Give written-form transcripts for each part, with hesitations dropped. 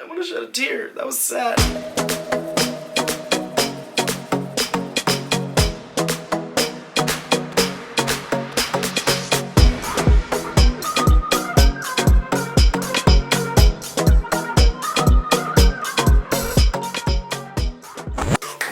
I want to shed a tear. That was sad.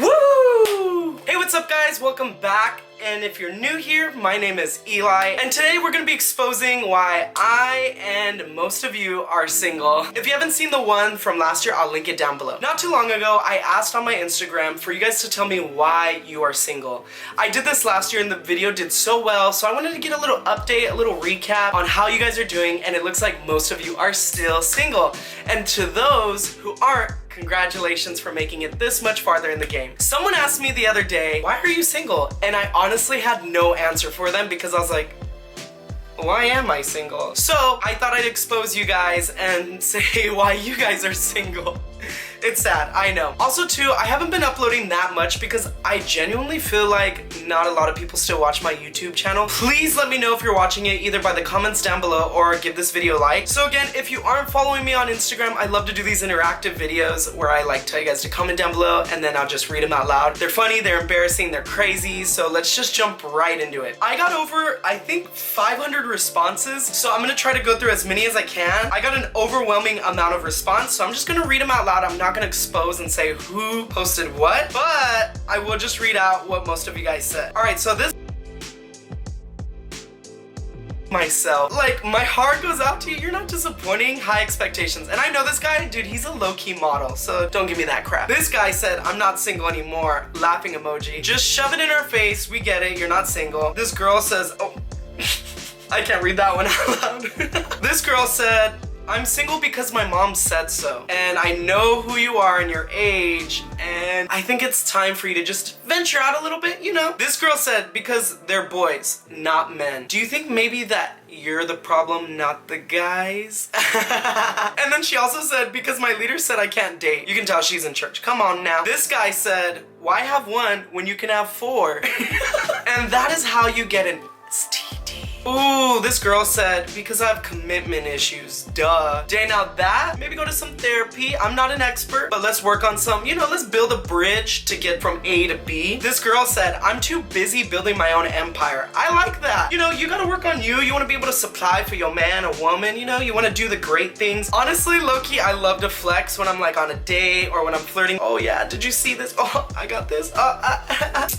Woo! Hey, what's up, guys? Welcome back. And if you're new here, my name is Eli, and today we're gonna be exposing why I and most of you are single. If you haven't seen the one from last year, I'll link it down below. Not too long ago, I asked on my Instagram for you guys to tell me why you are single. I did this last year and the video did so well, so I wanted to get a little update, a little recap on how you guys are doing, and it looks like most of you are still single. And to those who aren't, congratulations for making it this much farther in the game. Someone asked me the other day, why are you single? And I honestly had no answer for them because I was like, why am I single? So I thought I'd expose you guys and say why you guys are single. It's sad, I know. Also too, I haven't been uploading that much because I genuinely feel like not a lot of people still watch my YouTube channel. Please let me know if you're watching it either by the comments down below or give this video a like. So again, if you aren't following me on Instagram, I love to do these interactive videos where I like tell you guys to comment down below and then I'll just read them out loud. They're funny, they're embarrassing, they're crazy, so let's just jump right into it. I got over, I think, 500 responses, so I'm gonna try to go through as many as I can. I got an overwhelming amount of response, so I'm just gonna read them out loud. I'm not gonna expose and say who posted what, but I will just read out what most of you guys said. Alright, so this myself. Like, my heart goes out to you. You're not disappointing. High expectations. And I know this guy, dude, he's a low-key model, so don't give me that crap. This guy said, I'm not single anymore. Laughing emoji. Just shove it in her face. We get it. You're not single. This girl says, oh, I can't read that one out loud. This girl said, I'm single because my mom said so. And I know who you are and your age, and I think it's time for you to just venture out a little bit, you know? This girl said, because they're boys, not men. Do you think maybe that you're the problem, not the guys? And then she also said, because my leader said I can't date. You can tell she's in church. Come on now. This guy said, why have one when you can have four? And that is how you get an STD. Ooh, this girl said, because I have commitment issues, duh. Dang, now that, maybe go to some therapy. I'm not an expert, but let's work on some, you know, let's build a bridge to get from A to B. This girl said, I'm too busy building my own empire. I like that. You know, you gotta work on you. You wanna be able to supply for your man or woman, you know, you wanna do the great things. Honestly, low-key, I love to flex when I'm like on a date or when I'm flirting. Oh yeah, did you see this? Oh, I got this.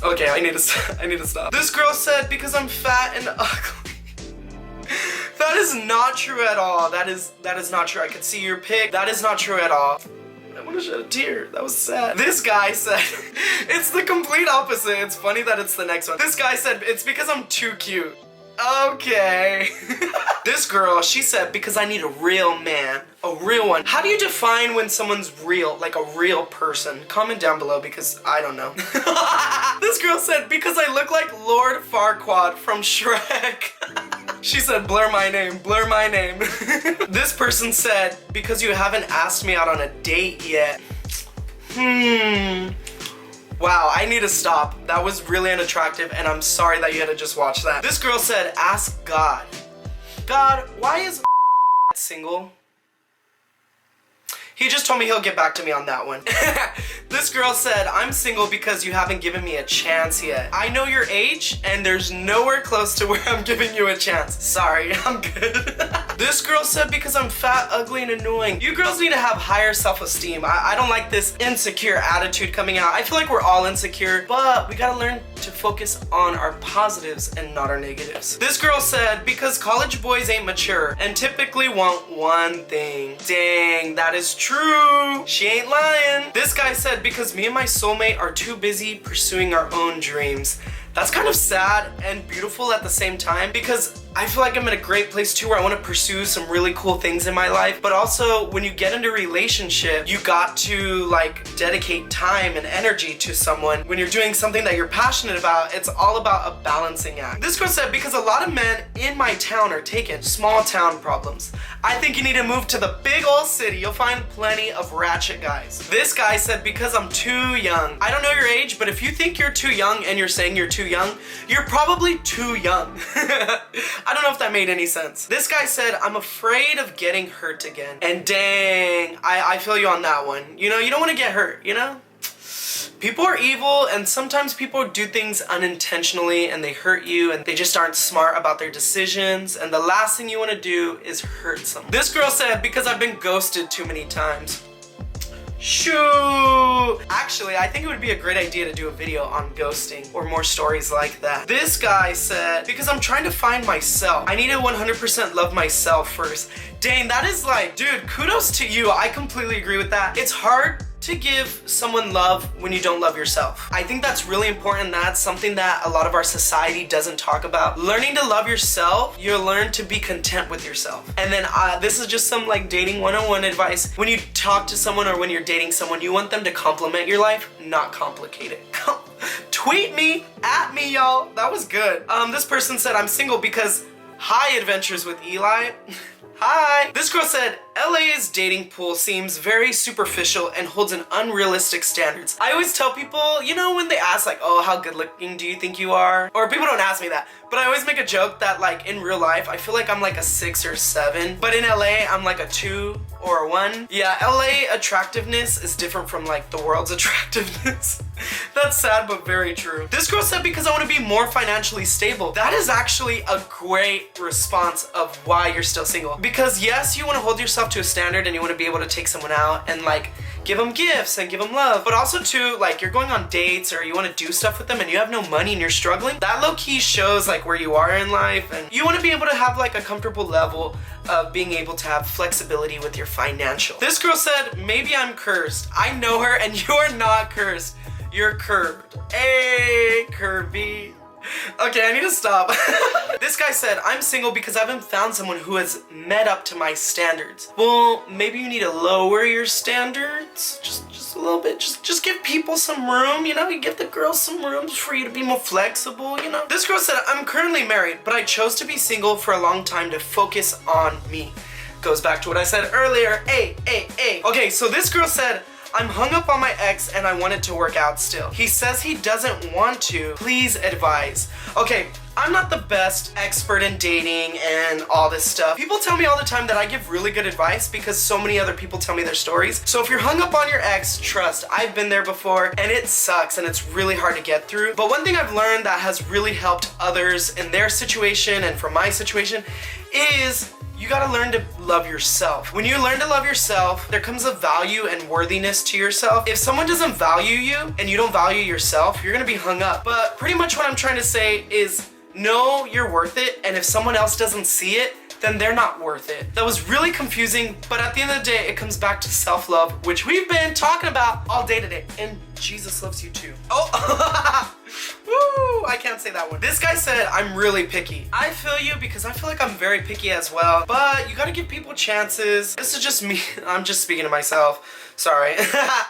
Okay, I need to stop. This girl said, because I'm fat and ugly. That is not true at all. That is not true. I could see your pic. That is not true at all. I want to shed a tear. That was sad. This guy said, it's the complete opposite. It's funny that it's the next one. This guy said, it's because I'm too cute. Okay. This girl, she said, because I need a real man. A real one. How do you define when someone's real, like a real person? Comment down below because I don't know. This girl said, because I look like Lord Farquaad from Shrek. She said, blur my name, blur my name. This person said, because you haven't asked me out on a date yet. Wow, I need to stop. That was really unattractive and I'm sorry that you had to just watch that. This girl said, ask God. God, why is single? He just told me he'll get back to me on that one. This girl said, I'm single because you haven't given me a chance yet. I know your age, and there's nowhere close to where I'm giving you a chance. Sorry, I'm good. This girl said, because I'm fat, ugly, and annoying. You girls need to have higher self-esteem. I don't like this insecure attitude coming out. I feel like we're all insecure, but we gotta learn to focus on our positives and not our negatives. This girl said, because college boys ain't mature and typically want one thing. Dang, that is true. She ain't lying. This guy said, because me and my soulmate are too busy pursuing our own dreams. That's kind of sad and beautiful at the same time because I feel like I'm in a great place too where I want to pursue some really cool things in my life, but also when you get into a relationship, you got to like dedicate time and energy to someone. When you're doing something that you're passionate about, it's all about a balancing act. This girl said, because a lot of men in my town are taking small town problems. I think you need to move to the big old city. You'll find plenty of ratchet guys. This guy said, because I'm too young. I don't know your age, but if you think you're too young and you're saying you're too young, you're probably too young. I don't know if that made any sense. This guy said, I'm afraid of getting hurt again. And dang, I feel you on that one. You know, you don't want to get hurt, you know? People are evil, and sometimes people do things unintentionally and they hurt you and they just aren't smart about their decisions, and the last thing you want to do is hurt someone. This girl said, because I've been ghosted too many times. Shoo! Actually, I think it would be a great idea to do a video on ghosting or more stories like that. This guy said, because I'm trying to find myself. I need to 100% love myself first. Dang, that is like, dude, kudos to you. I completely agree with that. It's hard to give someone love when you don't love yourself. I think that's really important. That's something that a lot of our society doesn't talk about. Learning to love yourself, you'll learn to be content with yourself. And then this is just some like dating 101 advice. When you talk to someone or when you're dating someone, you want them to compliment your life, not complicate it. Tweet me, at me, y'all. That was good. This person said, I'm single because high adventures with Eli. Hi! This girl said, LA's dating pool seems very superficial and holds an unrealistic standards. I always tell people, you know, when they ask like, oh, how good looking do you think you are? Or people don't ask me that, but I always make a joke that like in real life, I feel like I'm like a 6 or 7, but in LA, I'm like a 2 or a 1. Yeah, LA attractiveness is different from like the world's attractiveness. That's sad, but very true. This girl said, because I want to be more financially stable. That is actually a great response of why you're still single. Because yes, you want to hold yourself to a standard and you want to be able to take someone out and like give them gifts and give them love, but also too, like you're going on dates or you want to do stuff with them and you have no money and you're struggling. That low-key shows like where you are in life, and you want to be able to have like a comfortable level of being able to have flexibility with your financial. This girl said, maybe I'm cursed. I know her and you are not cursed. You're curved. Hey, curvy. Okay, I need to stop. This guy said, I'm single because I haven't found someone who has met up to my standards. Well, maybe you need to lower your standards just a little bit. Just give people some room, you know? You give the girls some room for you to be more flexible, you know? This girl said, I'm currently married, but I chose to be single for a long time to focus on me. Goes back to what I said earlier. Hey. Okay, so this girl said, I'm hung up on my ex and I want it to work out still. He says he doesn't want to. Please advise. Okay, I'm not the best expert in dating and all this stuff. People tell me all the time that I give really good advice because so many other people tell me their stories. So if you're hung up on your ex, trust, I've been there before and it sucks and it's really hard to get through. But one thing I've learned that has really helped others in their situation and for my situation is you gotta learn to love yourself. When you learn to love yourself, there comes a value and worthiness to yourself. If someone doesn't value you and you don't value yourself, you're gonna be hung up. But pretty much what I'm trying to say is know you're worth it, and if someone else doesn't see it, then they're not worth it. That was really confusing, but at the end of the day, it comes back to self-love, which we've been talking about all day today. And Jesus loves you too. Oh, woo, I can't say that one. This guy said, I'm really picky. I feel you because I feel like I'm very picky as well, but you gotta give people chances. This is just me. I'm just speaking to myself. Sorry,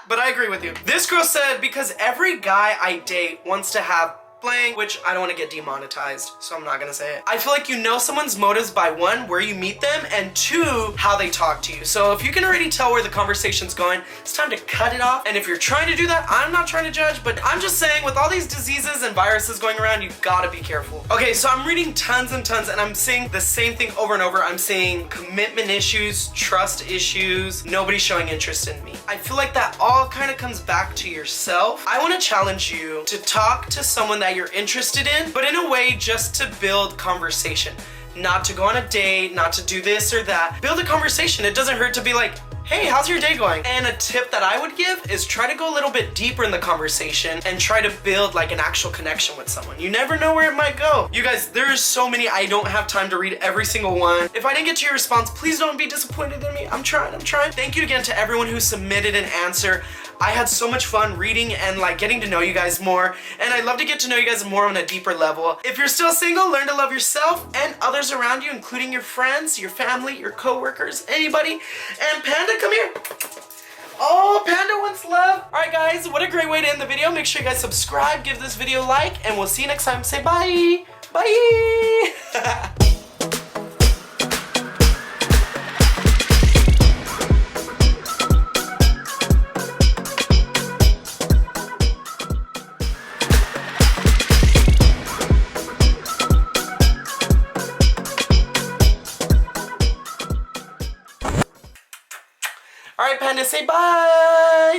but I agree with you. This girl said, because every guy I date wants to have blank, which I don't want to get demonetized, so I'm not gonna say it. I feel like you know someone's motives by 1, where you meet them, and 2, how they talk to you. So if you can already tell where the conversation's going, it's time to cut it off. And if you're trying to do that, I'm not trying to judge, but I'm just saying with all these diseases and viruses going around, you gotta be careful. Okay, so I'm reading tons and tons, and I'm seeing the same thing over and over. I'm seeing commitment issues, trust issues, nobody showing interest in me. I feel like that all kind of comes back to yourself. I want to challenge you to talk to someone that you're interested in, but in a way just to build conversation. Not to go on a date, not to do this or that. Build a conversation. It doesn't hurt to be like, hey, how's your day going? And a tip that I would give is try to go a little bit deeper in the conversation and try to build like an actual connection with someone. You never know where it might go. You guys, there's so many, I don't have time to read every single one. If I didn't get to your response, please don't be disappointed in me. I'm trying. Thank you again to everyone who submitted an answer. I had so much fun reading and like getting to know you guys more, and I'd love to get to know you guys more on a deeper level. If you're still single, learn to love yourself and others around you, including your friends, your family, your coworkers, anybody. And Panda, come here. Oh, Panda wants love. All right, guys, what a great way to end the video. Make sure you guys subscribe, give this video a like, and we'll see you next time. Say bye. Bye. to say bye.